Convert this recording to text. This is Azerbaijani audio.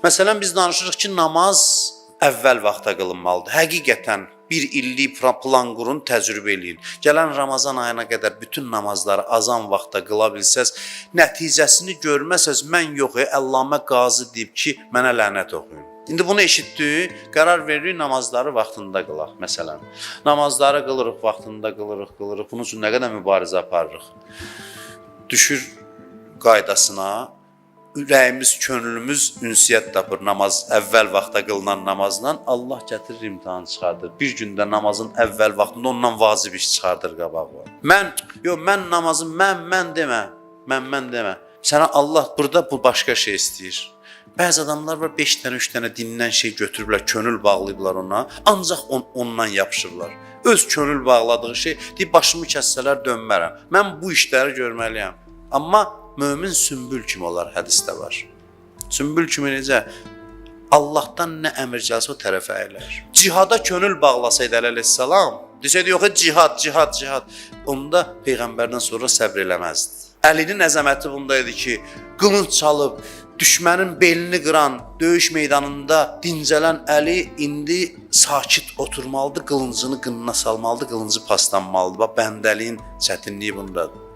Məsələn, biz danışırıq ki, namaz əvvəl vaxta qılınmalıdır. Həqiqətən bir illik plan qurun, təcrübə eləyin. Gələn Ramazan ayına qədər bütün namazları azan vaxta qıla bilsəz, nəticəsini görməsəz, mən yox, Əllamə Qazi deyib ki, mənə lənət oxuyun. İndi bunu eşitdik, qərar veririk, namazları vaxtında qılaq, məsələn. Namazları qılırıq, vaxtında qılırıq. Bunun üçün nə qədər mübarizə aparırıq. Düşür qaydasına, ürəyimiz, könlümüz ünsiyyət tapır namaz, əvvəl vaxta qılınan namazla. Allah gətirir, imtahan çıxardır. Bir gündə namazın əvvəl vaxtında ondan vacib iş çıxardır qabağa. Mən namazım, mən demə. Mən demə. Sənə Allah burada bu başqa şey istəyir. Bəzi adamlar var 5 dənə, 3 dənə dindən şey götürüblər, könül bağlayıblar ona, ancaq ondan yapışırlar. Öz könül bağladığı şey, deyib başımı kəssələr dönmərəm. Mən bu işləri görməliyəm. Amma mömin sümbül kimi olar, hədisdə var. Sümbül kimi necə? Allahdan nə əmr gəlsə o tərəfə əyilər. Cihada könül bağlasaydı əleyhissalam, desəydi yox, cihad. Onda Peyğəmbərdən sonra səbr eləməzdi. Əlinin əzəməti bundaydı ki, qılınc çalıb, düşmənin belini qıran, döyüş meydanında dincələn Əli indi sakit oturmalıdır, qılıncını qınına salmalıdır, qılıncı paslanmalıdır. Bax, bəndəliyin çətinliyi bundadır.